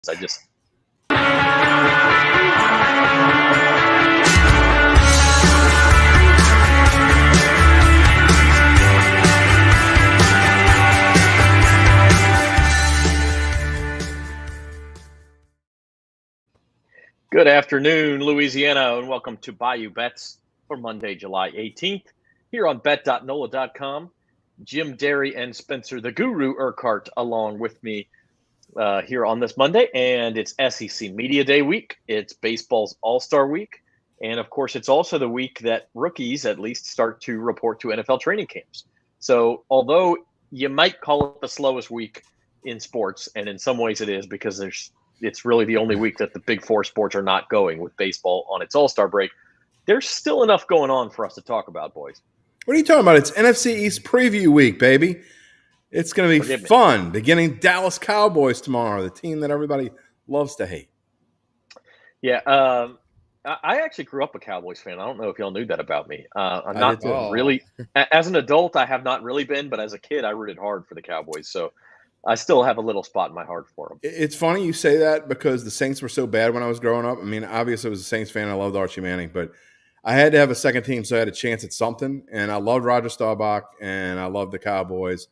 I just Good afternoon, Louisiana, and welcome to Bayou Bets for Monday, July 18th, here on bet.nola.com. Jim Derry and Spencer the Guru Urquhart along with me here on this Monday, and it's SEC Media Day week. It's baseball's All-Star week, and of course, it's also the week that rookies at least start to report to NFL training camps. So although you might call it the slowest week in sports, and in some ways it is because it's really the only week that the big four sports are not going with baseball on its All-Star break, there's still enough going on for us to talk about, boys. What are you talking about? It's NFC East preview week, baby. It's going to be fun. Beginning Dallas Cowboys tomorrow, the team that everybody loves to hate. Yeah, I actually grew up a Cowboys fan. I don't know if y'all knew that about me. I'm not really – as an adult, I have not really been, but as a kid, I rooted hard for the Cowboys. So I still have a little spot in my heart for them. It's funny you say that because the Saints were so bad when I was growing up. I mean, obviously I was a Saints fan. I loved Archie Manning, but I had to have a second team so I had a chance at something. And I loved Roger Staubach, and I loved the Cowboys.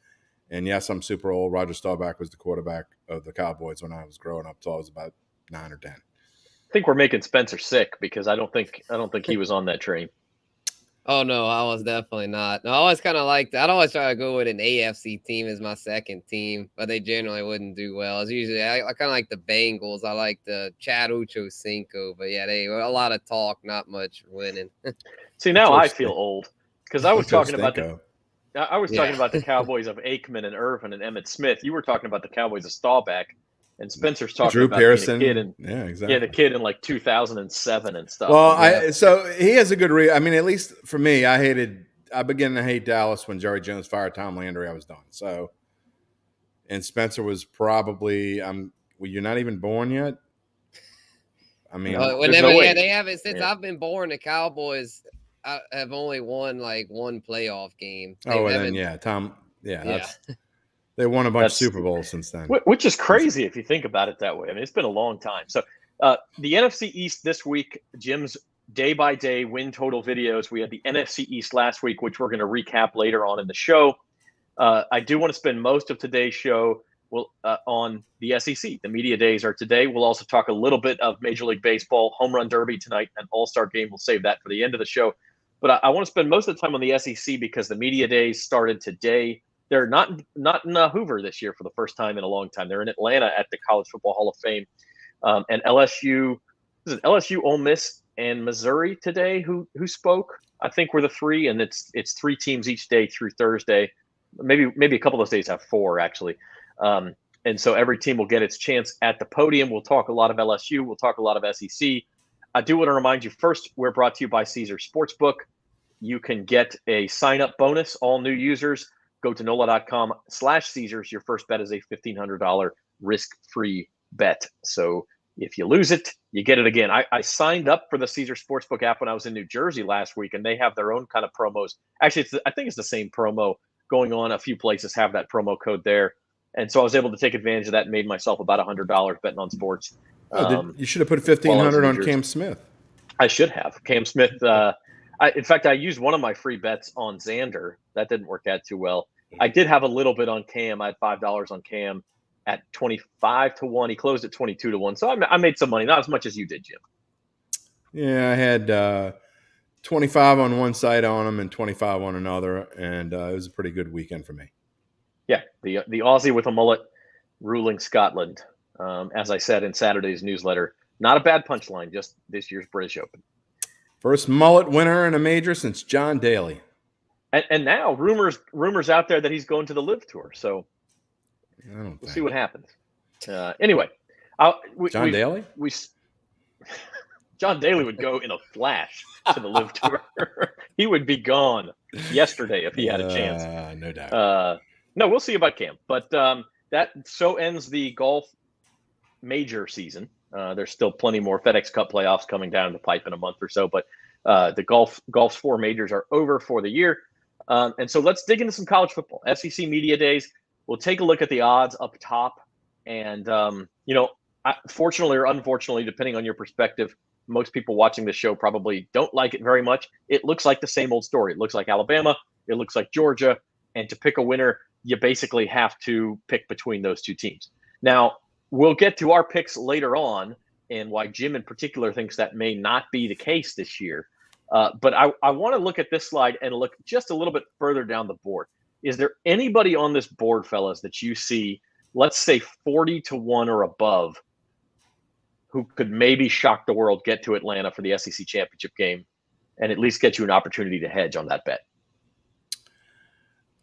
And, yes, I'm super old. Roger Staubach was the quarterback of the Cowboys when I was growing up until I was about 9 or 10. I think we're making Spencer sick because I don't think he was on that train. Oh, no, I was definitely not. No, I always kind of liked – I'd always try to go with an AFC team as my second team, but they generally wouldn't do well. It's usually – I kind of like the Bengals. I like the Chad Ochocinco, but, yeah, they a lot of talk, not much winning. See, now I feel old because I was talking about talking about the Cowboys of Aikman and Irvin and Emmitt Smith. You were talking about the Cowboys of Staubach. And Spencer's talking Drew about Pearson. Being a kid exactly. The kid in like 2007 and stuff. Well, so he has a good I mean, at least for me, I began to hate Dallas when Jerry Jones fired Tom Landry. I was done. So, and Spencer was probably well, you're not even born yet. I mean, they haven't since I've been born. The Cowboys have only won like one playoff game. Tom. They won a bunch of Super Bowls since then. Which is crazy if you think about it that way. I mean, it's been a long time. So the NFC East this week, Jim's day-by-day win total videos. We had the NFC East last week, which we're going to recap later on in the show. I do want to spend most of today's show on the SEC. The media days are today. We'll also talk a little bit of Major League Baseball, Home Run Derby tonight, an All-Star game. We'll save that for the end of the show. But I want to spend most of the time on the SEC because the media days started today. They're not in Hoover this year for the first time in a long time. They're in Atlanta at the College Football Hall of Fame. And LSU, Ole Miss, and Missouri today who spoke. I think were the three, and it's three teams each day through Thursday. Maybe a couple of those days have four actually. And so every team will get its chance at the podium. We'll talk a lot of LSU. We'll talk a lot of SEC. I do want to remind you first, we're brought to you by Caesars Sportsbook. You can get a sign-up bonus, all new users. Go to NOLA.com/Caesars. Your first bet is a $1,500 risk-free bet. So if you lose it, you get it again. I signed up for the Caesars Sportsbook app when I was in New Jersey last week, and they have their own kind of promos. Actually, I think it's the same promo going on. A few places have that promo code there. And so I was able to take advantage of that and made myself about $100 betting on sports. You should have put $1,500 on Cam Smith. I should have. Cam Smith in fact, I used one of my free bets on Xander. That didn't work out too well. I did have a little bit on Cam. I had $5 on Cam at 25-1. He closed at 22-1. So I made some money, not as much as you did, Jim. Yeah, I had 25 on one side on him and 25 on another, and it was a pretty good weekend for me. Yeah, the Aussie with a mullet ruling Scotland. As I said in Saturday's newsletter, not a bad punchline, just this year's British Open. First mullet winner in a major since John Daly. And now rumors out there that he's going to the Live Tour. So we'll see what happens. Anyway. John Daly? John Daly would go in a flash to the Live Tour. He would be gone yesterday if he had a chance. No doubt. No, we'll see about Cam. But that so ends the golf major season. There's still plenty more FedEx Cup playoffs coming down the pipe in a month or so, but the golf's four majors are over for the year. And so let's dig into some college football. SEC Media Days. We'll take a look at the odds up top. And, Fortunately or unfortunately, depending on your perspective, most people watching the show probably don't like it very much. It looks like the same old story. It looks like Alabama. It looks like Georgia. And to pick a winner, you basically have to pick between those two teams. Now, we'll get to our picks later on and why Jim in particular thinks that may not be the case this year. But I want to look at this slide and look just a little bit further down the board. Is there anybody on this board, fellas, that you see, let's say 40-1 or above, who could maybe shock the world, get to Atlanta for the SEC championship game, and at least get you an opportunity to hedge on that bet?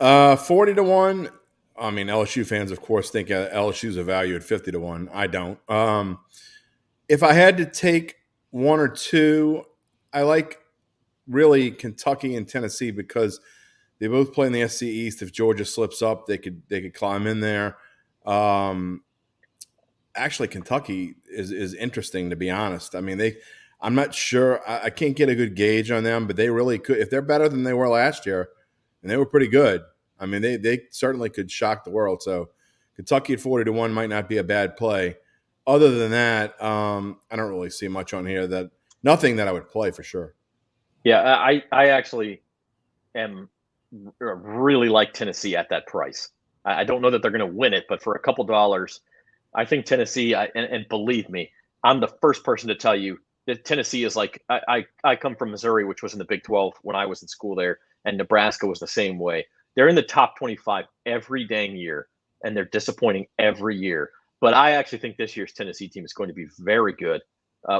40-1. I mean, LSU fans, of course, think LSU's a value at 50-1. I don't. If I had to take one or two, I like really Kentucky and Tennessee because they both play in the SEC East. If Georgia slips up, they could climb in there. Actually, Kentucky is interesting, to be honest. I mean, I'm not sure. I can't get a good gauge on them, but they really could. If they're better than they were last year, and they were pretty good, I mean, they certainly could shock the world. So Kentucky at 40-1 might not be a bad play. Other than that, I don't really see much on here. Nothing that I would play for sure. Yeah, I actually am really like Tennessee at that price. I don't know that they're going to win it, but for a couple dollars, I think Tennessee, and believe me, I'm the first person to tell you that Tennessee is like, I come from Missouri, which was in the Big 12 when I was in school there, and Nebraska was the same way. They're in the top 25 every dang year, and they're disappointing every year. But I actually think this year's Tennessee team is going to be very good.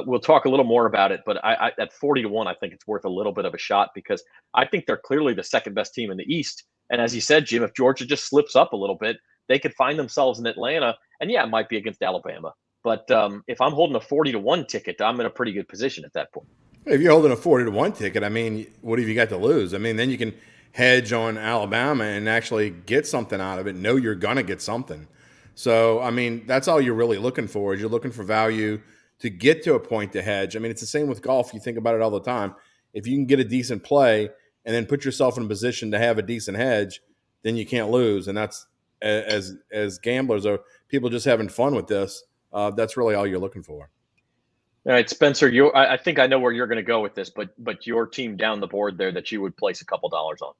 We'll talk a little more about it, but at 40-1, I think it's worth a little bit of a shot because I think they're clearly the second best team in the East. And as you said, Jim, if Georgia just slips up a little bit, they could find themselves in Atlanta. And yeah, it might be against Alabama. But if I'm holding a 40-1 ticket, I'm in a pretty good position at that point. If you're holding a 40-1 ticket, I mean, what have you got to lose? I mean, then you can hedge on Alabama and actually get something out of it. Know you're going to get something. So, I mean, that's all you're really looking for is you're looking for value to get to a point to hedge. I mean, it's the same with golf. You think about it all the time. If you can get a decent play and then put yourself in a position to have a decent hedge, then you can't lose. And that's, as gamblers or people just having fun with this, that's really all you're looking for. All right, Spencer, I think I know where you're going to go with this, but your team down the board there that you would place a couple dollars on.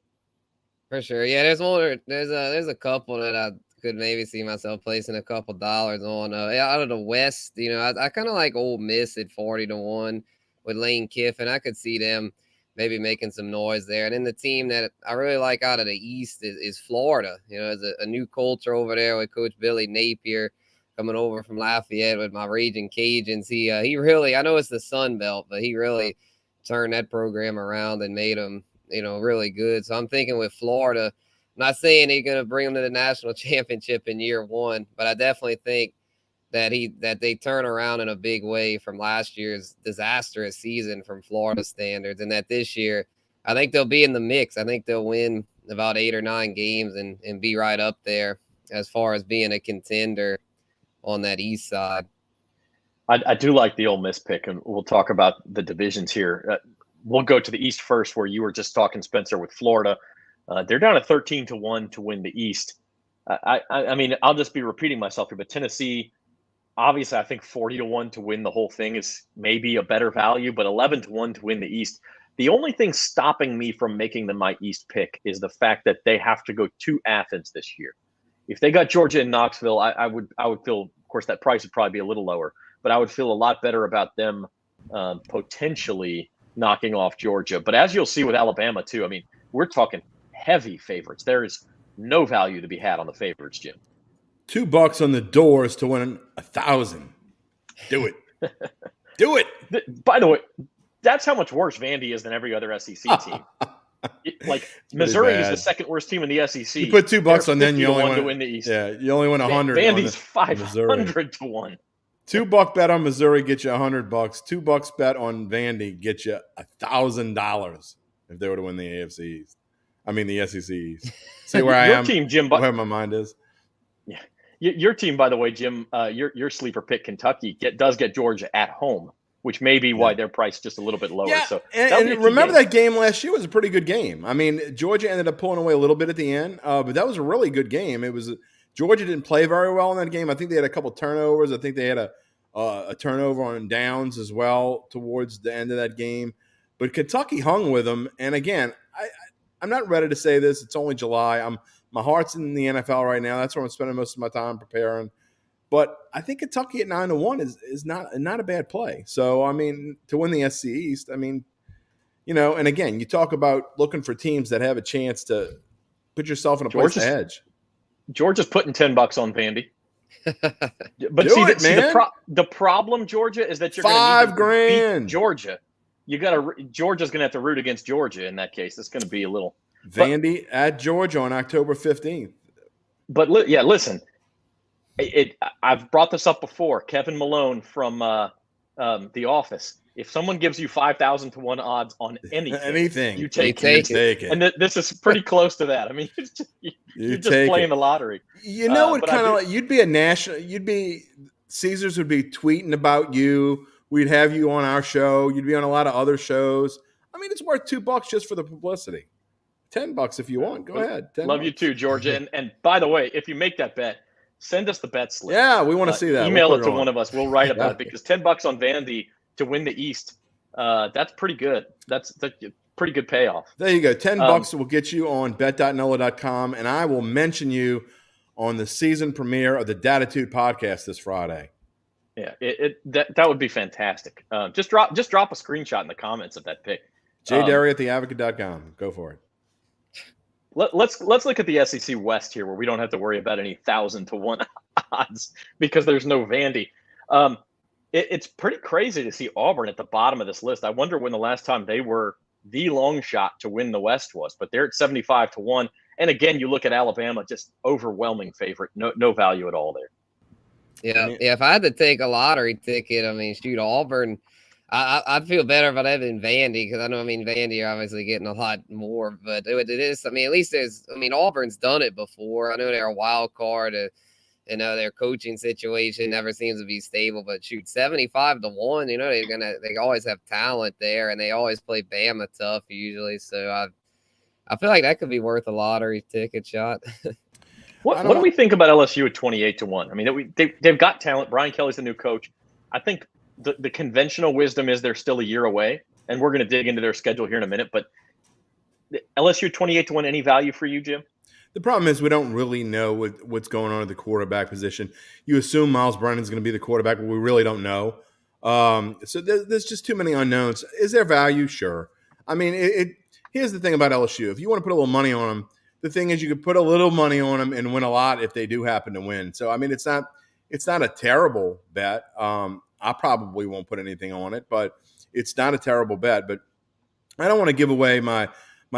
For sure. Yeah, there's a couple that I could maybe see myself placing a couple dollars on. Out of the West, I kind of like Ole Miss at 40-1 with Lane Kiffin. I could see them maybe making some noise there. And then the team that I really like out of the East is Florida. There's a new culture over there with Coach Billy Napier coming over from Lafayette with my Raging Cajuns. He really, I know it's the Sun Belt, but he really turned that program around and made them, really good. So I'm thinking with Florida, I'm not saying they're going to bring them to the national championship in year one, but I definitely think that they turn around in a big way from last year's disastrous season from Florida standards, and that this year, I think they'll be in the mix. I think they'll win about 8 or 9 games and be right up there as far as being a contender on that East side. I do like the Ole Miss pick, and we'll talk about the divisions here. We'll go to the East first, where you were just talking, Spencer, with Florida. They're down at 13-1 to win the East. I mean, I'll just be repeating myself here, but Tennessee, obviously, I think 40-1 to win the whole thing is maybe a better value, but 11-1 to win the East. The only thing stopping me from making them my East pick is the fact that they have to go to Athens this year. If they got Georgia and Knoxville, I would feel, of course, that price would probably be a little lower, but I would feel a lot better about them potentially knocking off Georgia. But as you'll see with Alabama too, I mean, we're talking heavy favorites. There is no value to be had on the favorites, Jim. $2 on the doors to win 1,000. Do it. Do it. By the way, that's how much worse Vandy is than every other SEC team. Like Missouri is the second worst team in the SEC. You put $2 on, then you only to win the East. Yeah, you only win 100. Vandy's 500-1. $2 bet on Missouri get you $100. $2 bet on Vandy get you $1,000 if they were to win the AFC East. I mean the SEC East. See where I am? Team, Jim, where my mind is. Yeah, your team, by the way, Jim. Your sleeper pick, Kentucky, does get Georgia at home, which may be why they're priced just a little bit lower. Yeah, so and remember that game last year was a pretty good game. I mean, Georgia ended up pulling away a little bit at the end, but that was a really good game. Georgia didn't play very well in that game. I think they had a couple turnovers. I think they had a turnover on downs as well towards the end of that game. But Kentucky hung with them. And again, I'm not ready to say this. It's only July. My heart's in the NFL right now. That's where I'm spending most of my time preparing. But I think Kentucky at 9-1 is not a bad play. So, I mean, to win the SC East, I mean, and again, you talk about looking for teams that have a chance to put yourself in a place to hedge. Georgia's putting $10 on Vandy. But the problem, Georgia, is that you're going to need to beat Georgia. Georgia's going to have to root against Georgia in that case. It's going to be a little Vandy at Georgia on October 15th. But listen. I've brought this up before. Kevin Malone from The Office. If someone gives you 5,000 to 1 odds on anything, you take it. And this is pretty close to that. I mean, you're just playing the lottery. You know what kind of like you'd be a national. Caesars would be tweeting about you. We'd have you on our show. You'd be on a lot of other shows. I mean, it's worth $2 just for the publicity. $10 if you want. Go ahead. Love you too, Georgia. And by the way, if you make that bet, send us the bet slip. Yeah, we want to see that. Email it to one of us. We'll write about it because $10 on Vandy to win the East. That's pretty good. That's a pretty good payoff. There you go. $10 will get you on bet.nola.com, and I will mention you on the season premiere of the Datitude podcast this Friday. Yeah, that would be fantastic. Just drop a screenshot in the comments of that pick. jderry at theadvocate.com. Go for it. Let's look at the SEC West here, where we don't have to worry about any 1,000 to 1 odds because there's no Vandy. It's pretty crazy to see Auburn at the bottom of this list. I wonder when the last time they were the long shot to win the West was, but they're at 75 to 1. And again, you look at Alabama, just overwhelming favorite, no value at all there. Yeah, if I had to take a lottery ticket, I mean, shoot, Auburn. I'd feel better if I had been Vandy because I know, Vandy are obviously getting a lot more, but it is, at least Auburn's done it before. I know they're a wild card. Their coaching situation never seems to be stable, but shoot, 75 to 1, they always have talent there and they always play Bama tough usually. So I feel like that could be worth a lottery ticket shot. What do we think about LSU at 28 to 1? I mean, they've got talent. Brian Kelly's the new coach. I think the conventional wisdom is they're still a year away, and we're going to dig into their schedule here in a minute. But LSU 28 to 1, any value for you, Jim? The problem is we don't really know what's going on at the quarterback position. You assume Miles Brennan's going to be the quarterback, but we really don't know. So there's just too many unknowns. Is there value? Sure. I mean, here's the thing about LSU. If you want to put a little money on them, the thing is you could put a little money on them and win a lot if they do happen to win. So, I mean, it's not a terrible bet. I probably won't put anything on it, but it's not a terrible bet. But I don't want to give away my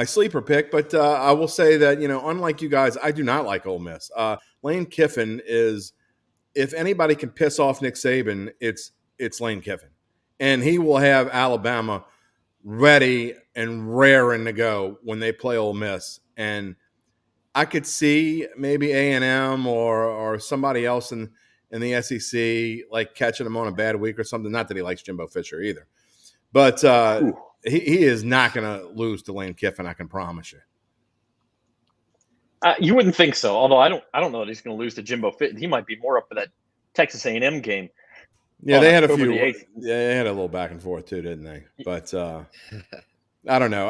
sleeper pick, but I will say that, unlike you guys, I do not like Ole Miss. Lane Kiffin is, if anybody can piss off Nick Saban, it's Lane Kiffin. And he will have Alabama ready and raring to go when they play Ole Miss. And I could see maybe A&M or somebody else in the SEC like catching him on a bad week or something. Not that he likes Jimbo Fisher either. But he is not going to lose to Lane Kiffin, I can promise you. You wouldn't think so, although I don't know that he's going to lose to Jimbo Fisher. He might be more up for that Texas A&M game. Yeah, they had a few. Yeah, they had a little back and forth too, didn't they? But I don't know.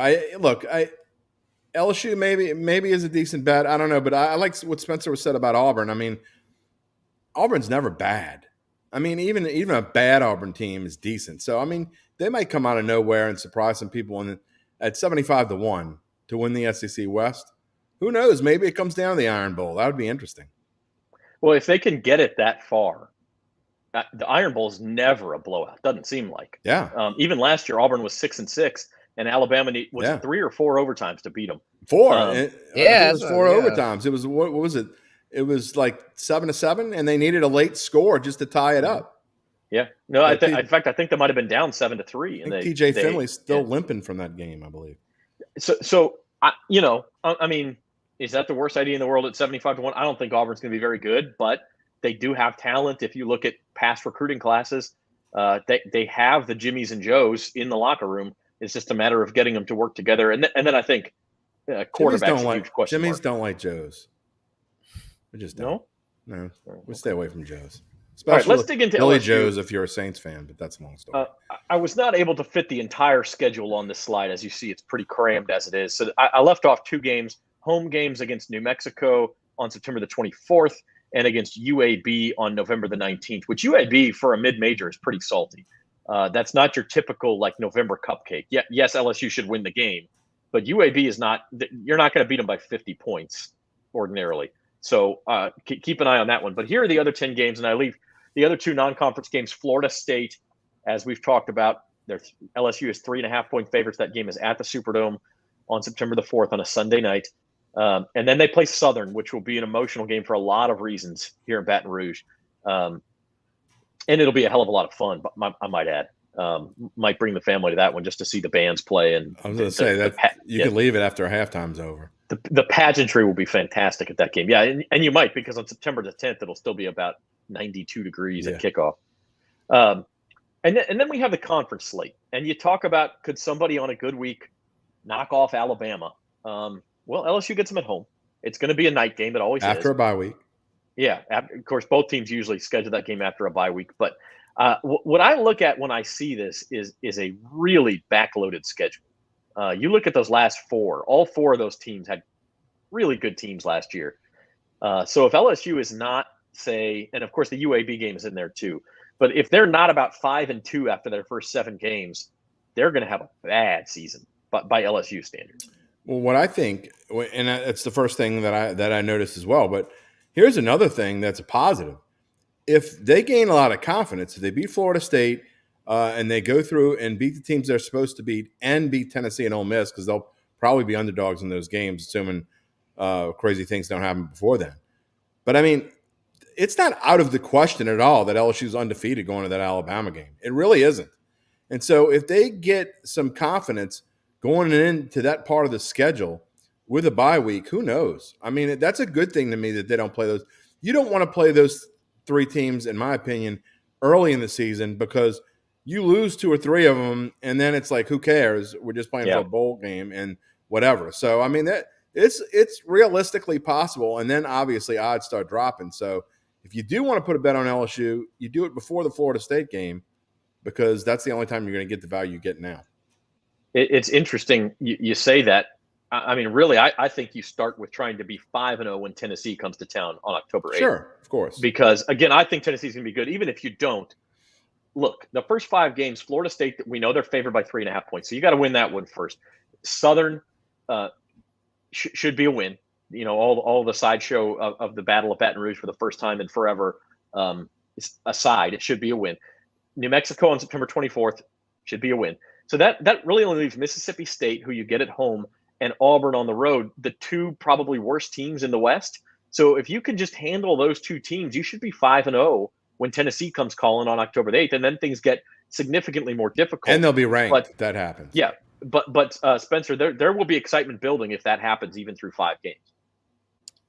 LSU maybe is a decent bet. I don't know, but I like what Spencer said about Auburn. I mean, Auburn's never bad. I mean, even a bad Auburn team is decent. So I mean, they might come out of nowhere and surprise some people. At 75 to 1 to win the SEC West, who knows? Maybe it comes down to the Iron Bowl. That would be interesting. Well, if they can get it that far, the Iron Bowl is never a blowout. Doesn't seem like. Yeah. Even last year, Auburn was 6-6, and Alabama was 3 or 4 overtimes to beat them. 4. It was 4 overtimes. It was what was it? It was like 7-7, and they needed a late score just to tie it up. Yeah. No, in fact, I think they might have been down 7-3. And TJ Finley's still limping from that game, I believe. So I mean, is that the worst idea in the world at 75 to 1? I don't think Auburn's going to be very good, but they do have talent. If you look at past recruiting classes, they have the Jimmies and Joes in the locker room. It's just a matter of getting them to work together. And then I think quarterback's a huge question mark. Jimmies don't like Joes. We just don't. No? We stay away from Joes. All right, let's Especially dig into Billy LSU. Joe's if you're a Saints fan, but that's a long story. I was not able to fit the entire schedule on this slide. As you see, it's pretty crammed as it is. So I left off 2 games, home games against New Mexico on September the 24th and against UAB on November the 19th, which UAB for a mid-major is pretty salty. That's not your typical like November cupcake. Yeah, yes, LSU should win the game, but UAB is not. You're not going to beat them by 50 points ordinarily. So keep an eye on that one. But here are the other 10 games, and I leave the other 2 non-conference games. Florida State, as we've talked about, LSU is 3.5-point favorites. That game is at the Superdome on September the 4th on a Sunday night. And then they play Southern, which will be an emotional game for a lot of reasons here in Baton Rouge. And it'll be a hell of a lot of fun, but I might add. Might bring the family to that one just to see the bands play. And I was going to say that you can leave it after halftime's over. The pageantry will be fantastic at that game. Yeah, and you might, because on September the 10th, it'll still be about 92 degrees at kickoff. And then we have the conference slate. And you talk about, could somebody on a good week knock off Alabama? Well, LSU gets them at home. It's going to be a night game. It always is. After a bye week. Yeah, of course, both teams usually schedule that game after a bye week. But what I look at when I see this is a really backloaded schedule. You look at those last 4. All 4 of those teams had really good teams last year. So if LSU is not, say, and of course the UAB game is in there too, but if they're not about 5-2 after their first 7 games, they're going to have a bad season, but by LSU standards. Well, what I think, and it's the first thing that I noticed as well, but here's another thing that's a positive. If they gain a lot of confidence, if they beat Florida State and they go through and beat the teams they're supposed to beat and beat Tennessee and Ole Miss, because they'll probably be underdogs in those games, assuming crazy things don't happen before then. But, I mean, it's not out of the question at all that LSU's undefeated going to that Alabama game. It really isn't. And so if they get some confidence going into that part of the schedule with a bye week, who knows? I mean, that's a good thing to me that they don't play those. You don't want to play those 3 teams, in my opinion, early in the season, because you lose 2 or 3 of them, and then it's like, who cares? We're just playing for a bowl game and whatever. So, I mean, that it's realistically possible, and then obviously odds start dropping. So if you do want to put a bet on LSU, you do it before the Florida State game, because that's the only time you're going to get the value you get now. It's interesting you say that. I mean, really, I think you start with trying to be 5-0 when Tennessee comes to town on October 8th. Sure, of course. Because, again, I think Tennessee's going to be good. Even if you don't, look, the first 5 games, Florida State, we know they're favored by 3.5 points. So you got to win that one first. Southern should be a win. You know, all the sideshow of the Battle of Baton Rouge for the first time in forever aside, it should be a win. New Mexico on September 24th should be a win. So that really only leaves Mississippi State, who you get at home, and Auburn on the road, the 2 probably worst teams in the West. So if you can just handle those 2 teams, you should be 5-0 when Tennessee comes calling on October 8th, and then things get significantly more difficult. And they'll be ranked if that happens. Yeah, but Spencer, there will be excitement building if that happens, even through 5 games.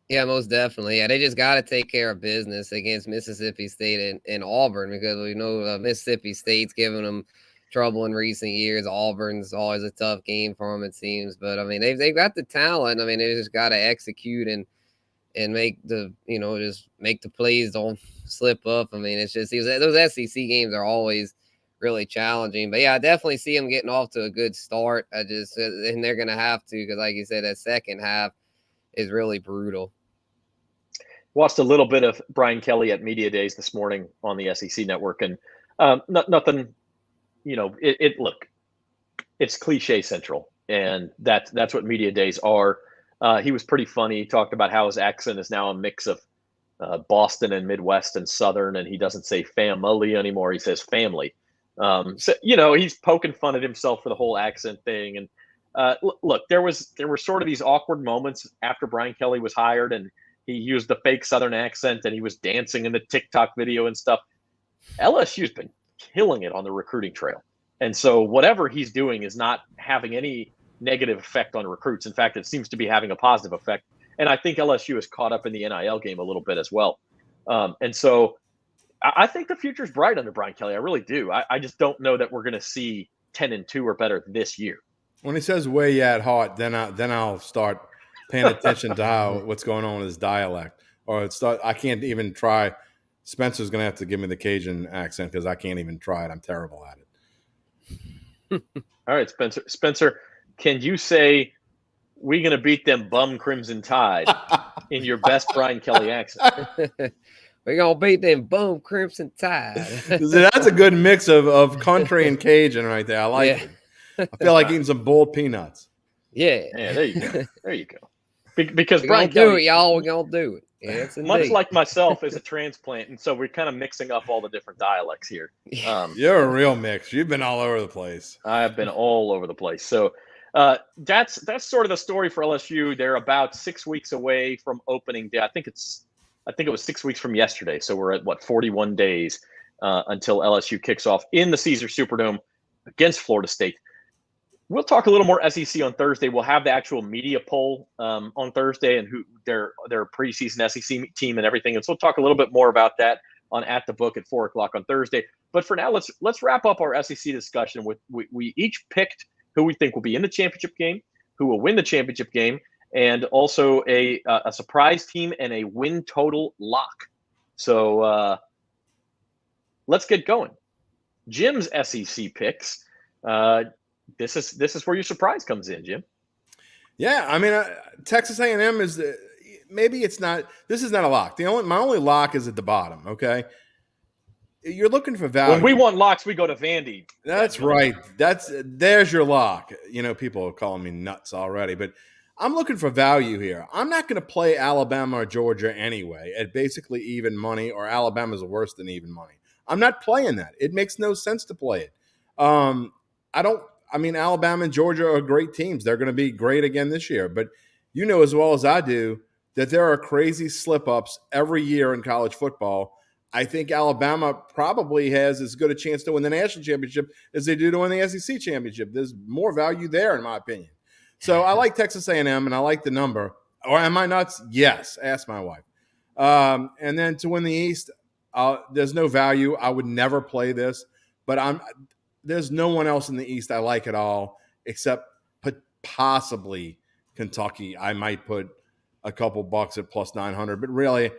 Yeah, most definitely. Yeah, they just got to take care of business against Mississippi State and Auburn, because we know Mississippi State's giving them trouble in recent years. Auburn's always a tough game for them, it seems. But I mean, they've got the talent. I mean, they just got to execute and make the just make the plays don't slip up. I mean, it's just those SEC games are always really challenging. But yeah, I definitely see them getting off to a good start. And they're gonna have to, because like you said, that second half is really brutal. Watched a little bit of Brian Kelly at Media Days this morning on the SEC Network, and nothing. Look, it's cliche central, and that's what Media Days are. He was pretty funny. He talked about how his accent is now a mix of Boston and Midwest and Southern, and he doesn't say family anymore. He says family. So he's poking fun at himself for the whole accent thing. And look, there were sort of these awkward moments after Brian Kelly was hired, and he used the fake Southern accent, and he was dancing in the TikTok video and stuff. LSU's been killing it on the recruiting trail. And so whatever he's doing is not having any negative effect on recruits. In fact, it seems to be having a positive effect. And I think LSU is caught up in the NIL game a little bit as well. And so I think the future's bright under Brian Kelly. I really do. I just don't know that we're going to see 10-2 or better this year. When he says "way yat hot," then I'll start paying attention to what's going on with his dialect. Or I can't even try Spencer's going to have to give me the Cajun accent because I can't even try it. I'm terrible at it. All right, Spencer. Spencer, can you say we're going to beat them bum Crimson Tide in your best Brian Kelly accent? We're going to beat them bum Crimson Tide. That's a good mix of country and Cajun right there. I like it. I feel like eating some boiled peanuts. Yeah. Yeah, there you go. There you go. Because we're Brian Kelly, do it, y'all. We're going to do it. Yes, much like myself as a transplant, and so we're kind of mixing up all the different dialects here. You're a real mix. You've been all over the place. I've been all over the place. So that's sort of the story for LSU. They're about 6 weeks away from opening day. I think it was 6 weeks from yesterday. So we're at 41 days until LSU kicks off in the Caesar Superdome against Florida State. We'll talk a little more SEC on Thursday. We'll have the actual media poll on Thursday and who their preseason SEC team and everything. And so we'll talk a little bit more about that on At the Book at 4:00 on Thursday. But for now, let's wrap up our SEC discussion with we each picked who we think will be in the championship game, who will win the championship game, and also a surprise team and a win total lock. So let's get going. Jim's SEC picks. This is where your surprise comes in, Jim. Yeah, I mean, Texas A&M is maybe it's not. This is not a lock. My only lock is at the bottom. Okay, you're looking for value. When we want locks, we go to Vandy. That's right. There's your lock. You know, people are calling me nuts already, but I'm looking for value here. I'm not going to play Alabama or Georgia anyway at basically even money, or Alabama's worse than even money. I'm not playing that. It makes no sense to play it. I mean, Alabama and Georgia are great teams. They're going to be great again this year. But you know as well as I do that there are crazy slip-ups every year in college football. I think Alabama probably has as good a chance to win the national championship as they do to win the SEC championship. There's more value there, in my opinion. So I like Texas A&M, and I like the number. Or am I nuts? Yes. Ask my wife. And then to win the East, there's no value. I would never play this. But there's no one else in the East I like at all except possibly Kentucky. I might put a couple bucks at plus 900. But really,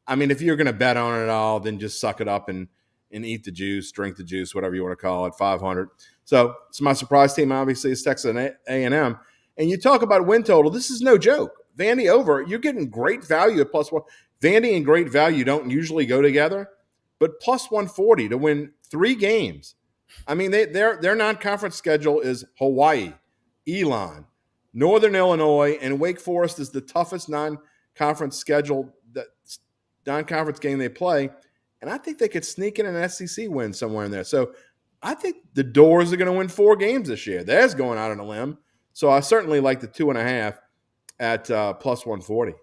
I mean, if you're going to bet on it at all, then just suck it up and eat the juice, drink the juice, whatever you want to call it, 500. So my surprise team, obviously, is Texas A&M. And you talk about win total. This is no joke. Vandy over, you're getting great value at plus one. Vandy and great value don't usually go together, but plus 140 to win 3 games. I mean, their non-conference schedule is Hawaii, Elon, Northern Illinois, and Wake Forest is the toughest non-conference game they play. And I think they could sneak in an SEC win somewhere in there. So I think the Doors are going to win 4 games this year. There's going out on a limb. So I certainly like the 2.5 at plus 140.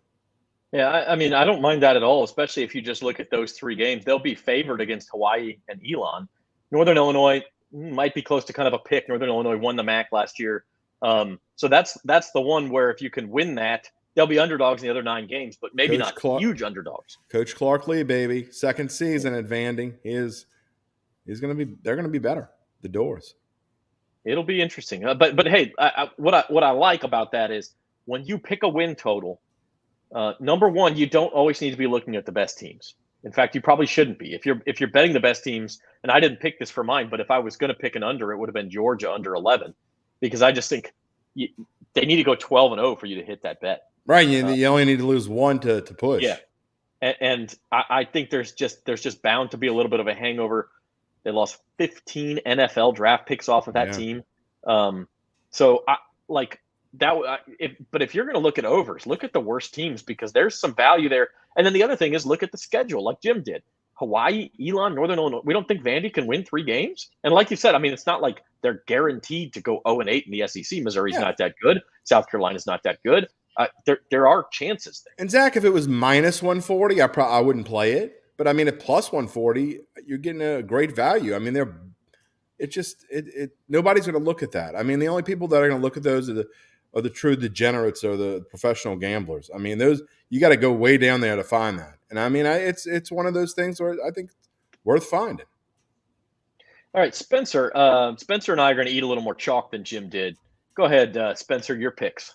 Yeah, I mean, I don't mind that at all, especially if you just look at those 3 games. They'll be favored against Hawaii and Elon. Northern Illinois might be close to kind of a pick. Northern Illinois won the MAC last year. So that's the one where if you can win that, they'll be underdogs in the other 9 games, but maybe not huge underdogs. Coach Clark Lee, baby. Second season at Vandy. They're going to be better. The Doors. It'll be interesting. But hey, what I like about that is when you pick a win total, number one, you don't always need to be looking at the best teams. In fact, you probably shouldn't be. If you're betting the best teams, and I didn't pick this for mine, but if I was going to pick an under, it would have been Georgia under 11, because I just think they need to go 12-0 for you to hit that bet. Right, you only need to lose 1 to push. Yeah, and I think there's just bound to be a little bit of a hangover. They lost 15 NFL draft picks off of that team, so I like that. But if you're going to look at overs, look at the worst teams, because there's some value there. And then the other thing is look at the schedule, like Jim did. Hawaii, Elon, Northern Illinois. We don't think Vandy can win 3 games. And like you said, I mean, it's not like they're guaranteed to go 0-8 in the SEC. Missouri's not that good. South Carolina's not that good. There are chances there. And Zach, if it was minus 140, I wouldn't play it. But I mean, at plus 140, you're getting a great value. I mean, nobody's going to look at that. I mean, the only people that are going to look at those are the true degenerates or the professional gamblers. I mean, those you got to go way down there to find that. And I mean, it's one of those things where I think it's worth finding. All right, Spencer. Spencer and I are going to eat a little more chalk than Jim did. Go ahead, Spencer, your picks.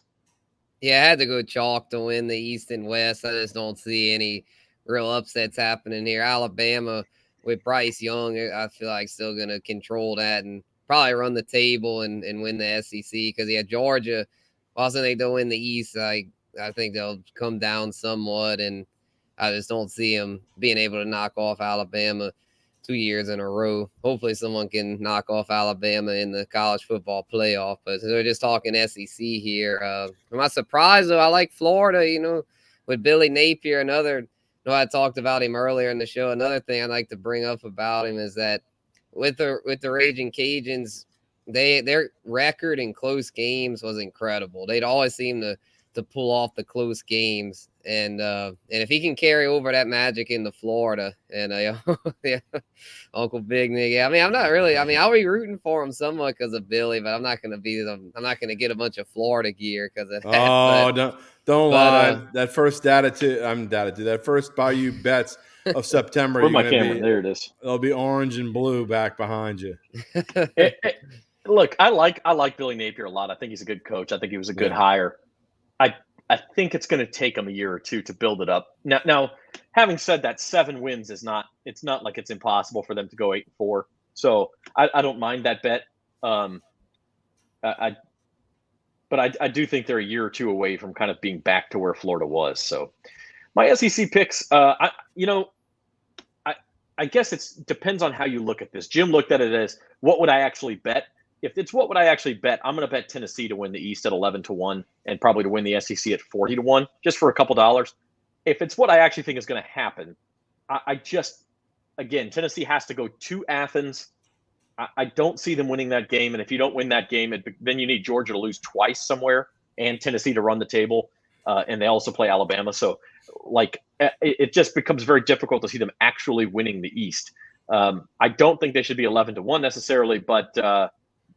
Yeah, I had to go chalk to win the East and West. I just don't see any real upsets happening here. Alabama with Bryce Young, I feel like still going to control that and probably run the table and win the SEC because Georgia, also they don't win the East. I think they'll come down somewhat, and I just don't see them being able to knock off Alabama 2 years in a row. Hopefully someone can knock off Alabama in the college football playoff. But we're just talking SEC here. Am I surprised, though? I like Florida, with Billy Napier. I talked about him earlier in the show. Another thing I'd like to bring up about him is that with the Raging Cajuns, their record in close games was incredible. They'd always seem to pull off the close games. And if he can carry over that magic into Florida, and yeah, Uncle Big Nigga. I mean, I'm not really. I mean, I'll be rooting for him somewhat because of Billy, but I'm not going to get a bunch of Florida gear because of that. Oh, don't lie. That first that first Bayou Bets of September. Where's my camera? There it is. It'll be orange and blue back behind you. Look, I like Billy Napier a lot. I think he's a good coach. I think he was a good hire. I think it's going to take them a year or two to build it up. Now, having said that, 7 wins it's not like it's impossible for them to go 8-4. So I don't mind that bet. But I do think they're a year or two away from kind of being back to where Florida was. So my SEC picks, I guess it depends on how you look at this. Jim looked at it as what would I actually bet? If it's what would I actually bet, I'm going to bet Tennessee to win the East at 11-1 and probably to win the SEC at 40-1, just for a couple dollars. If it's what I actually think is going to happen, again, Tennessee has to go to Athens. I don't see them winning that game. And if you don't win that game, then you need Georgia to lose twice somewhere and Tennessee to run the table. And they also play Alabama. So it just becomes very difficult to see them actually winning the East. I don't think they should be 11-1 necessarily, but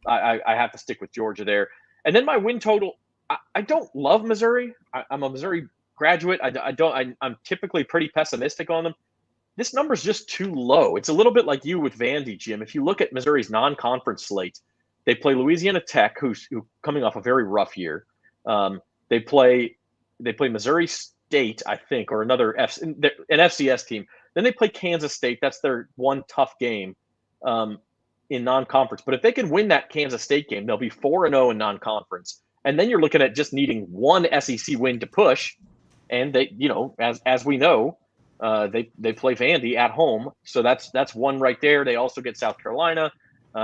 I have to stick with Georgia there. And then my win total, I don't love Missouri. I'm a Missouri graduate. I'm typically pretty pessimistic on them. This number is just too low. It's a little bit like you with Vandy, Jim. If you look at Missouri's non-conference slate, they play Louisiana Tech, who's coming off a very rough year. They play Missouri State, I think, or an FCS team. Then they play Kansas State. That's their one tough game in non-conference. But if they can win that Kansas State game, they'll be 4-0 in non-conference. And then you're looking at just needing one SEC win to push. And they, as we know, they play Vandy at home. So that's one right there. They also get South Carolina.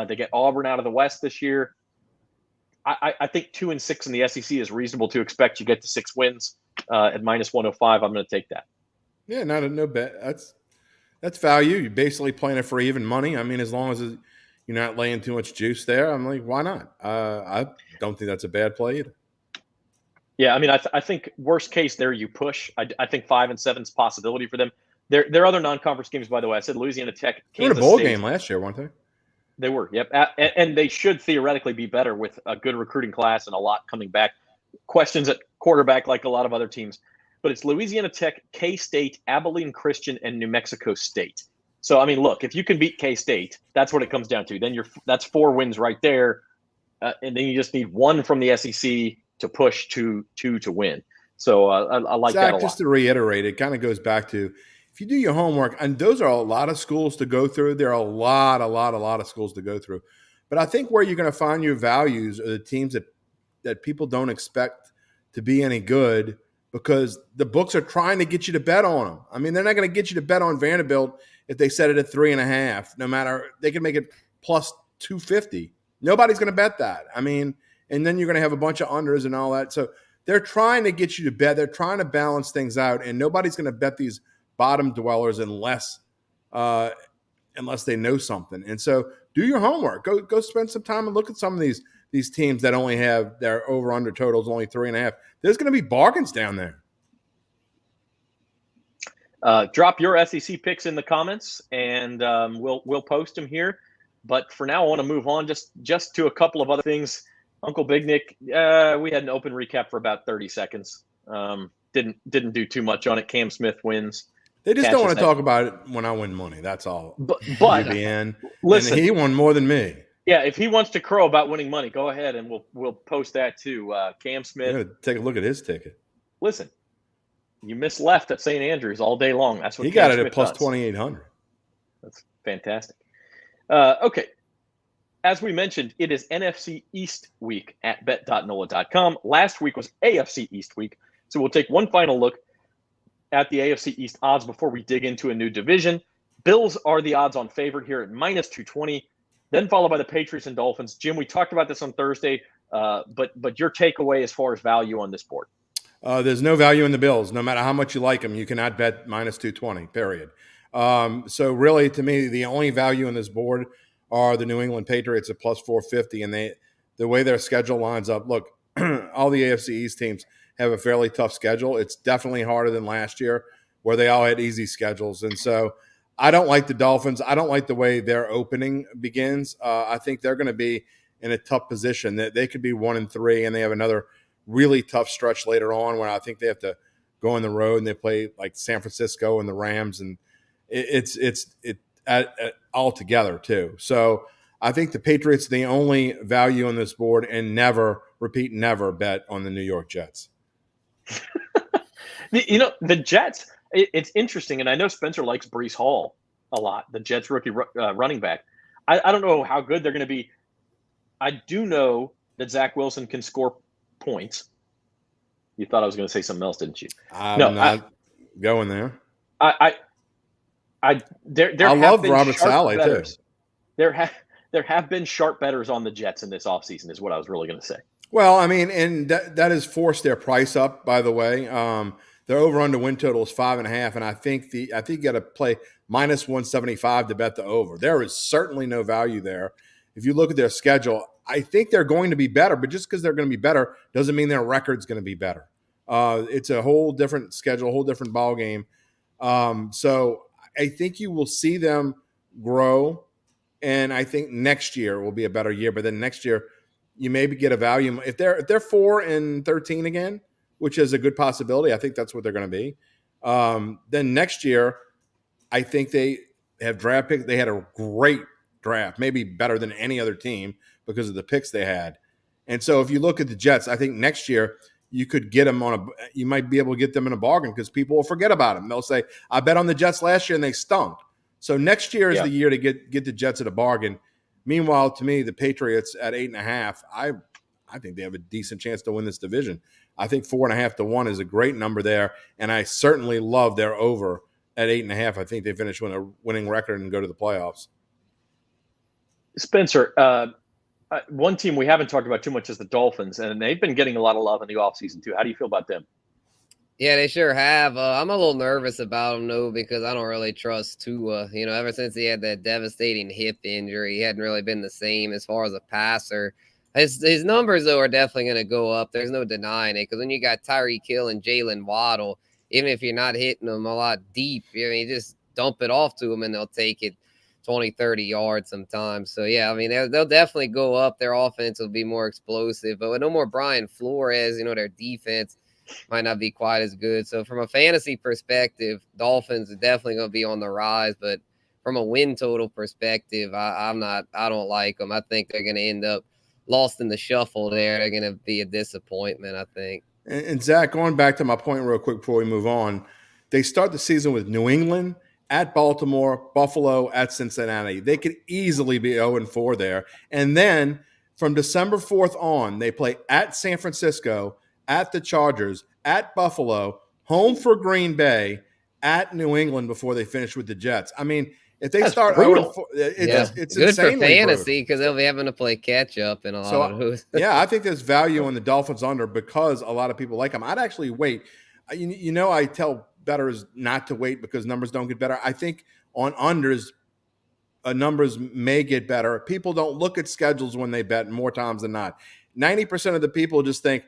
They get Auburn out of the West this year. I think 2-6 in the SEC is reasonable to expect. You get to 6 wins at -105. I'm going to take that. Yeah, no bet. That's value. You're basically playing it for even money. I mean, as long as you're not laying too much juice there, I'm like, why not? I don't think that's a bad play either. Yeah, I mean, I think worst case there you push. I think 5-7 is a possibility for them. Their other non-conference games, by the way, I said Louisiana Tech, Kansas State. They were in a bowl game last year, weren't they? They were, yep. And they should theoretically be better with a good recruiting class and a lot coming back. Questions at quarterback like a lot of other teams. But it's Louisiana Tech, K-State, Abilene Christian, and New Mexico State. So, I mean, look, if you can beat K-State, that's what it comes down to. Then that's 4 wins right there. And then you just need 1 from the SEC to push to win. So I like Zach, that a lot. Just to reiterate, it kind of goes back to if you do your homework, and those are a lot of schools to go through. There are a lot of schools to go through. But I think where you're going to find your values are the teams that people don't expect to be any good because the books are trying to get you to bet on them. I mean, they're not going to get you to bet on Vanderbilt if they set it at 3.5. No matter, they can make it plus 250. Nobody's going to bet that. I mean, and then you're going to have a bunch of unders and all that. So they're trying to get you to bet. They're trying to balance things out, and nobody's going to bet these bottom dwellers unless they know something. And so do your homework. Go spend some time and look at some of these teams that only have their over-under totals only 3.5. There's going to be bargains down there. Drop your SEC picks in the comments, and we'll post them here. But for now, I want to move on just to a couple of other things. Uncle Big Nick, we had an open recap for about 30 seconds. Didn't do too much on it. Cam Smith wins. They just don't want to talk about it when I win money. That's all. But listen, and he won more than me. Yeah, if he wants to crow about winning money, go ahead and we'll post that too. Cam Smith. Take a look at his ticket. Listen, You miss left at St. Andrews all day long. That's what he Cam got it Smith at plus does. 2,800. That's fantastic. Okay. As we mentioned, it is NFC East week at bet.nola.com. Last week was AFC East week. So we'll take one final look at the AFC East odds before we dig into a new division. Bills are the odds-on favorite here at minus 220, then followed by the Patriots and Dolphins. Jim, we talked about this on Thursday, but your takeaway as far as value on this board? There's no value in the Bills. No matter how much you like them, you cannot bet minus 220, period. So really, to me, the only value on this board are the New England Patriots at plus 450, and the way their schedule lines up. Look, all the AFC East teams have a fairly tough schedule. It's definitely harder than last year where they all had easy schedules. And so I don't like the Dolphins. I don't like the way their opening begins. I think they're going to be in a tough position. That they could be 1-3, and they have another really tough stretch later on where I think they have to go on the road and they play like San Francisco and the Rams, and it's all together too. So I think the Patriots are the only value on this board, and never bet on the New York Jets. The Jets, it's interesting, and I know Spencer likes Breece Hall a lot, the Jets rookie running back. I don't know how good they're going to be. I do know that Zach Wilson can score points. You thought I was going to say something else, didn't you? I'm not going there. I love Robert Saleh too. There have been sharp bettors on the Jets in this offseason, is what I was really going to say. Well, I mean, and that has forced their price up, by the way. Their over-under win total is 5.5, and I think you got to play minus 175 to bet the over. There is certainly no value there. If you look at their schedule, I think they're going to be better, but just because they're going to be better doesn't mean their record's going to be better. It's a whole different schedule, a whole different ball game. So I think you will see them grow, and I think next year will be a better year. But then next year, you maybe get a value if they're 4-13 again, which is a good possibility. I think that's what they're going to be. Then next year, I think they have draft picks. They had a great draft, maybe better than any other team because of the picks they had. And so if you look at the Jets, I think next year you could get them you might be able to get them in a bargain because people will forget about them. They'll say, I bet on the Jets last year and they stunk. So next year is the year to get the Jets at a bargain. Meanwhile, to me, the Patriots at 8.5, I think they have a decent chance to win this division. I think 4.5 to 1 is a great number there. And I certainly love their over at 8.5. I think they finish with a winning record and go to the playoffs. Spencer, one team we haven't talked about too much is the Dolphins, and they've been getting a lot of love in the offseason too. How do you feel about them? Yeah, they sure have. I'm a little nervous about them, though, because I don't really trust Tua. Ever since he had that devastating hip injury, he hadn't really been the same as far as a passer. His numbers, though, are definitely going to go up. There's no denying it, because when you got Tyreek Hill and Jalen Waddle, even if you're not hitting them a lot deep, you just dump it off to them, and they'll take it 20, 30 yards sometimes. So, yeah, I mean, they'll definitely go up. Their offense will be more explosive. But with no more Brian Flores, their defense might not be quite as good. So from a fantasy perspective, Dolphins are definitely going to be on the rise. But from a win total perspective, I don't like them. I think they're going to end up lost in the shuffle there. They're going to be a disappointment, I think. And Zach, going back to my point real quick before we move on, they start the season with New England, at Baltimore, Buffalo, at Cincinnati. They could easily be 0-4 there. And then from December 4th on, they play at San Francisco, at the Chargers, at Buffalo, home for Green Bay, at New England before they finish with the Jets. I mean, if they start 0-4, it's good for fantasy because they'll be having to play catch up and a lot of those. Yeah, I think there's value on the Dolphins under because a lot of people like them. I'd actually wait. I tell bettors not to wait because numbers don't get better. I think on unders, numbers may get better. People don't look at schedules when they bet more times than not. 90% of the people just think,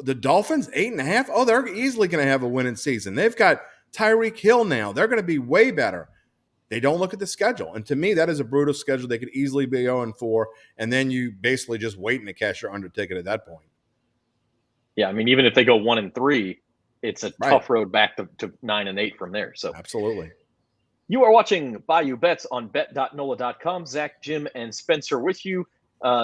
the Dolphins, 8.5? Oh, they're easily going to have a winning season. They've got Tyreek Hill now. They're going to be way better. They don't look at the schedule. And to me, that is a brutal schedule. They could easily be 0-4, and then you basically just waiting to cash your under ticket at that point. Yeah, I mean, even if they go 1-3, it's a tough road back to 9-8 from there. So absolutely. You are watching Bayou Bets on bet.nola.com. Zach, Jim, and Spencer with you.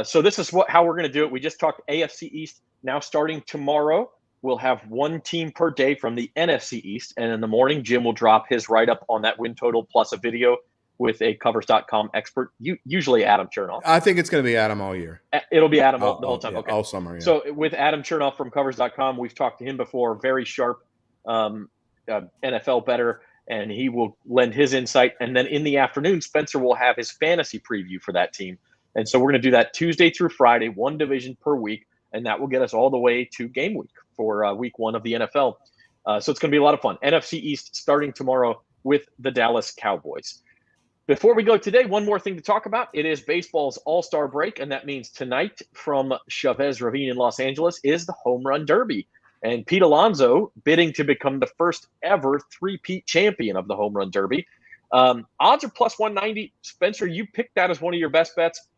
So this is how we're going to do it. We just talked AFC East now starting tomorrow. we'll have one team per day from the NFC East. And in the morning, Jim will drop his write-up on that win total plus a video with a Covers.com expert, usually Adam Chernoff. I think it's going to be Adam all year. It'll be Adam the whole time. Yeah, okay. All summer, yeah. So with Adam Chernoff from Covers.com, we've talked to him before, very sharp NFL bettor, and he will lend his insight. And then in the afternoon, Spencer will have his fantasy preview for that team. And so we're going to do that Tuesday through Friday, one division per week, and that will get us all the way to game week for week 1 of the NFL. So it's going to be a lot of fun. NFC East starting tomorrow with the Dallas Cowboys. Before we go today, one more thing to talk about. It is baseball's all-star break, and that means tonight from Chavez Ravine in Los Angeles is the Home Run Derby. And Pete Alonso bidding to become the first ever three-peat champion of the Home Run Derby. Odds are plus 190. Spencer, you picked that as one of your best bets.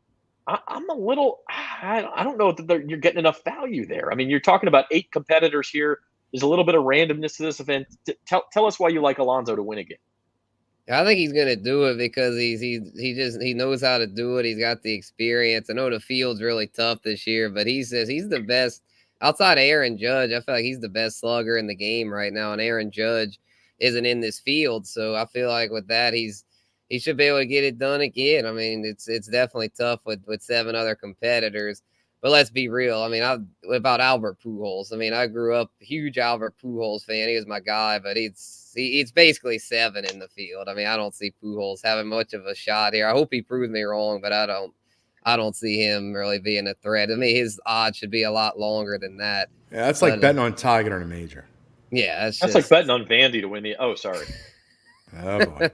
I'm a little – I don't know that you're getting enough value there. I mean, you're talking about 8 competitors here. There's a little bit of randomness to this event. Tell us why you like Alonso to win again. I think he's gonna do it because he knows how to do it. He's got the experience. I know the field's really tough this year, but he says he's the best outside of Aaron Judge. I feel like he's the best slugger in the game right now, and Aaron Judge isn't in this field, so I feel like with that he should be able to get it done again. I mean, it's definitely tough with 7 other competitors. But let's be real. I mean, about Albert Pujols. I mean, I grew up a huge Albert Pujols fan. He was my guy, but it's basically 7 in the field. I mean, I don't see Pujols having much of a shot here. I hope he proves me wrong, but I don't see him really being a threat. I mean, his odds should be a lot longer than that. Yeah, that's like betting on Tiger in a major. Yeah, that's like betting on Vandy to win the. Oh, sorry. Oh boy.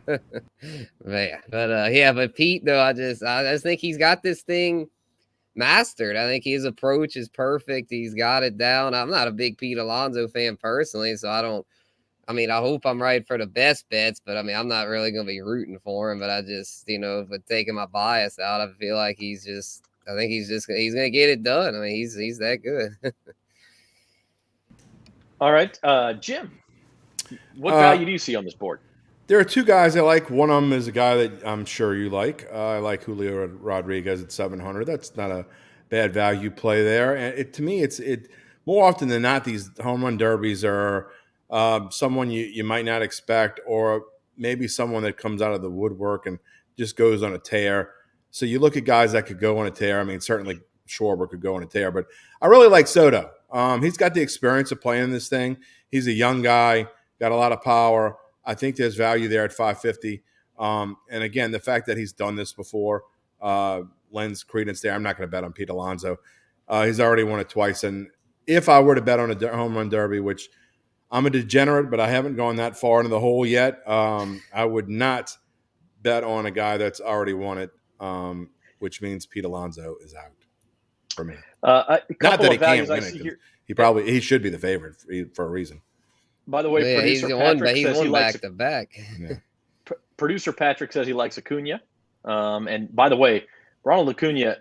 Man, but Pete though, I just think he's got this thing mastered. I think his approach is perfect. He's got it down. I'm not a big Pete Alonso fan personally, so I hope I'm right for the best bets, but I mean, I'm not really going to be rooting for him, but I just, but taking my bias out, I feel like he's going to get it done. I mean, he's that good. All right. Jim, what value do you see on this board? There are 2 guys I like. One of them is a guy that I'm sure you like. I like Julio Rodriguez at 700. That's not a bad value play there. And to me, it's more often than not, these home run derbies are someone you might not expect, or maybe someone that comes out of the woodwork and just goes on a tear. So you look at guys that could go on a tear. I mean, certainly Schwarber could go on a tear, but I really like Soto. He's got the experience of playing this thing. He's a young guy, got a lot of power. I think there's value there at 550. And again, the fact that he's done this before lends credence there. I'm not going to bet on Pete Alonso. He's already won it twice. And if I were to bet on a home run derby, which I'm a degenerate, but I haven't gone that far into the hole yet, I would not bet on a guy that's already won it, which means Pete Alonso is out for me. Not that he can't win it. He should be the favorite for a reason. By the way, he's won back to back. Producer Patrick says he likes Acuna. And by the way, Ronald Acuna,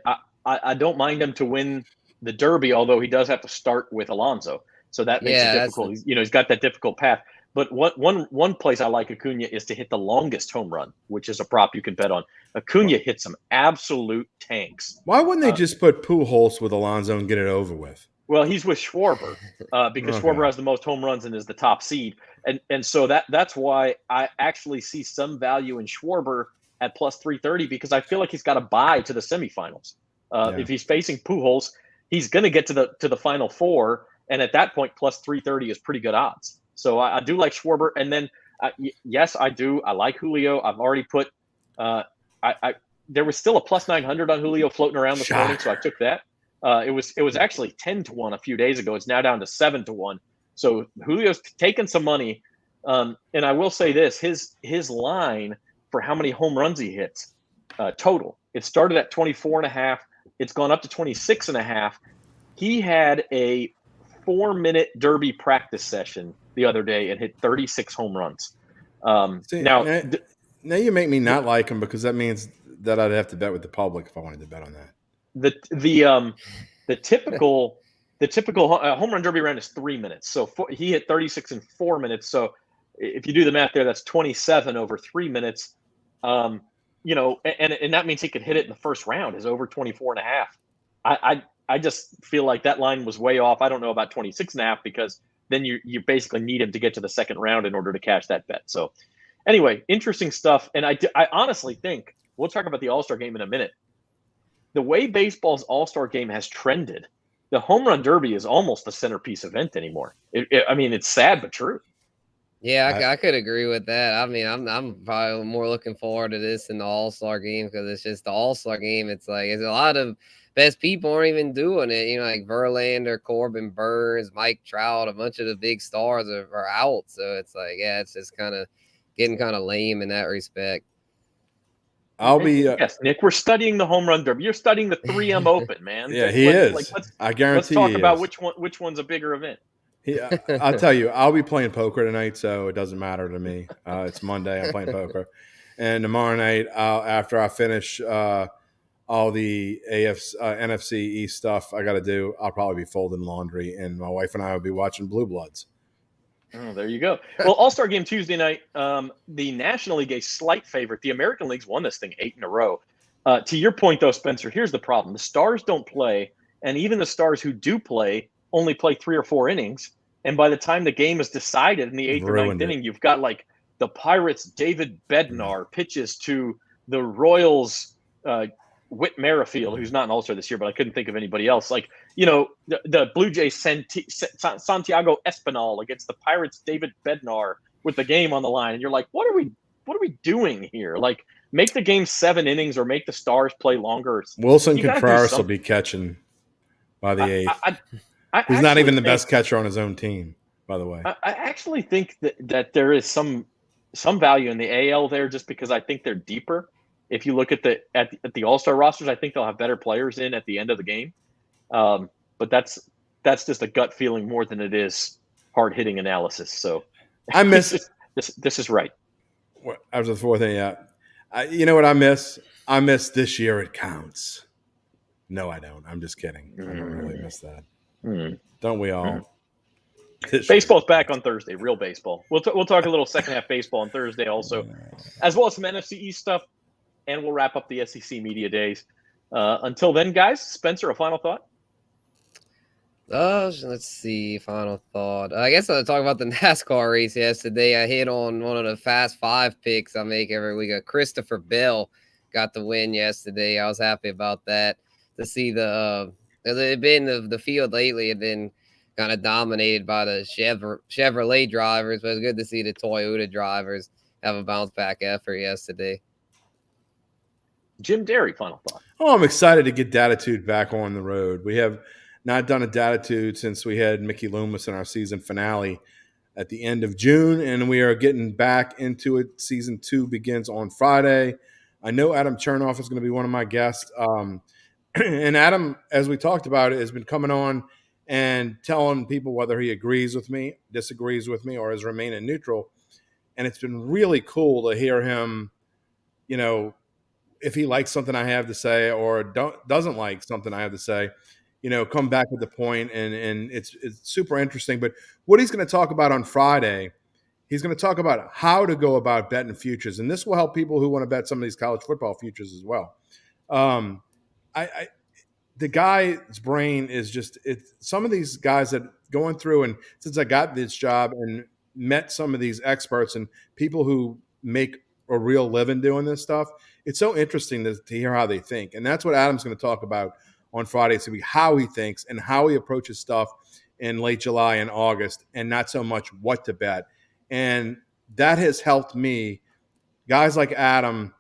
I don't mind him to win the Derby, although he does have to start with Alonso. So that makes it difficult. He's got that difficult path. But one place I like Acuna is to hit the longest home run, which is a prop you can bet on. Acuna hits some absolute tanks. Why wouldn't they just put Pujols with Alonso and get it over with? Well, he's with Schwarber because Schwarber has the most home runs and is the top seed. And so that's why I actually see some value in Schwarber at plus 330, because I feel like he's got a bye to the semifinals. If he's facing Pujols, he's going to get to the final 4. And at that point, plus 330 is pretty good odds. So I do like Schwarber. And then, yes, I do. I like Julio. I've already put there was still a plus 900 on Julio floating around this morning, so I took that. It was actually 10-1 a few days ago. It's now down to 7-1. So Julio's taken some money. And I will say this, his line for how many home runs he hits total, it started at 24.5. It's gone up to 26.5. He had a 4-minute Derby practice session the other day and hit 36 home runs. Now you make me not like him, because that means that I'd have to bet with the public if I wanted to bet on that. The typical home run derby round is 3 minutes. So he hit 36 in 4 minutes. So if you do the math there, that's 27 over 3 minutes. And that means he could hit it in the first round is over 24.5. I just feel like that line was way off. I don't know about 26.5 because then you basically need him to get to the second round in order to cash that bet. So anyway, interesting stuff. And I honestly think we'll talk about the All-Star game in a minute. The way baseball's All-Star game has trended, the home run derby is almost a centerpiece event anymore. I mean, it's sad but true. Yeah, I could agree with that. I mean, I'm probably more looking forward to this than the All-Star game because it's just the All-Star game. It's like it's a lot of best people aren't even doing it. You know, like Verlander, Corbin Burns, Mike Trout, a bunch of the big stars are out. So it's like, yeah, it's just kind of getting kind of lame in that respect. I'll be yes, Nick. We're studying the home run derby. You're studying the 3M Open, man. Yeah, he is. I guarantee. Let's talk about which one's a bigger event. I'll tell you, I'll be playing poker tonight, so it doesn't matter to me. It's Monday. I'm playing poker, and tomorrow night, after I finish all the NFC East stuff I got to do, I'll probably be folding laundry, and my wife and I will be watching Blue Bloods. Oh, there you go. Well, All-Star game Tuesday night, the National League a slight favorite. The American League's won this thing 8 in a row. To your point, though, Spencer, here's the problem. The Stars don't play, and even the Stars who do play only play 3 or 4 innings. And by the time the game is decided in the 8th or 9th inning, you've got like the Pirates' David Bednar pitches to the Royals' Whit Merrifield, who's not an All-Star this year, but I couldn't think of anybody else. Like, you know, the Blue Jays Santiago Espinal against the Pirates' David Bednar with the game on the line. And you're like, what are we doing here? Like, make the game 7 innings or make the Stars play longer. Wilson Contreras will be catching by the 8th. He's not even the best catcher on his own team, by the way. I actually think that there is some value in the AL there, just because I think they're deeper. If you look at the All-Star rosters, I think they'll have better players in at the end of the game. But that's just a gut feeling more than it is hard-hitting analysis. So I miss this is right. After the 4th inning, yeah. You know what I miss? I miss this year it counts. No, I don't. I'm just kidding. I don't really miss that. Don't we all? Baseball's back on Thursday. Real baseball. We'll talk a little second half baseball on Thursday also, as well as some NFC East stuff, and we'll wrap up the SEC media days. Until then, guys, Spencer, a final thought? Let's see. Final thought. I guess I'll talk about the NASCAR race yesterday. I hit on one of the Fast 5 picks I make every week. Christopher Bell got the win yesterday. I was happy about that. To see the field lately had been kind of dominated by the Chevrolet drivers, but it's good to see the Toyota drivers have a bounce back effort yesterday. Jim Derry, final thought. Oh, I'm excited to get Datitude back on the road. We have not done a Datitude since we had Mickey Loomis in our season finale at the end of June, and we are getting back into it. Season 2 begins on Friday. I know Adam Chernoff is going to be one of my guests. And Adam, as we talked about it, has been coming on and telling people whether he agrees with me, disagrees with me, or is remaining neutral. And it's been really cool to hear him, you know, if he likes something I have to say or doesn't like something I have to say, you know, come back with the point. And it's super interesting. But what he's going to talk about on Friday, he's going to talk about how to go about betting futures. And this will help people who want to bet some of these college football futures as well. The guy's brain is just some of these guys that going through, and since I got this job and met some of these experts and people who make a real living doing this stuff, it's so interesting to hear how they think. And that's what Adam's going to talk about on Friday. It's going to be how he thinks and how he approaches stuff in late July and August, and not so much what to bet. And that has helped me. Guys like Adam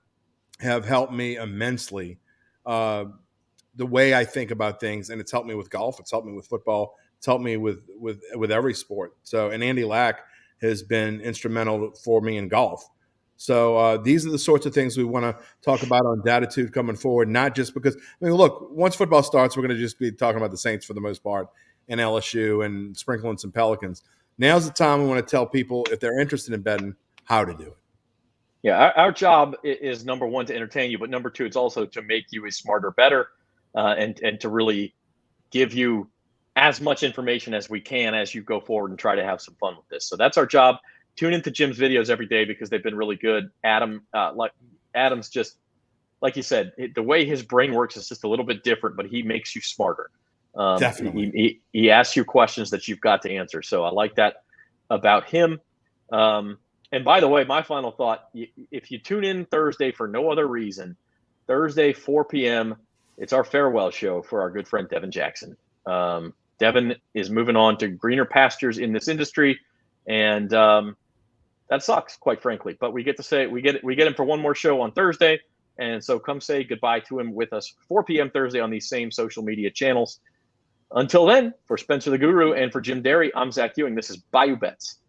have helped me immensely. The way I think about things, and it's helped me with golf. It's helped me with football. It's helped me with every sport. So, and Andy Lack has been instrumental for me in golf. So these are the sorts of things we want to talk about on Datitude coming forward, not just because, I mean, look, once football starts, we're going to just be talking about the Saints for the most part and LSU and sprinkling some Pelicans. Now's the time we want to tell people, if they're interested in betting, how to do it. Yeah, our job is, number one, to entertain you, but number two, it's also to make you a smarter, better, and to really give you as much information as we can as you go forward and try to have some fun with this. So that's our job. Tune into Jim's videos every day because they've been really good. Adam's just, like you said, the way his brain works is just a little bit different, but he makes you smarter. Definitely. He asks you questions that you've got to answer. So I like that about him. And by the way, my final thought, if you tune in Thursday for no other reason, Thursday, 4 p.m., it's our farewell show for our good friend Devin Jackson. Devin is moving on to greener pastures in this industry, and that sucks, quite frankly. But we get him for one more show on Thursday, and so come say goodbye to him with us 4 p.m. Thursday on these same social media channels. Until then, for Spencer the Guru and for Jim Derry, I'm Zach Ewing. This is Bayou Bets.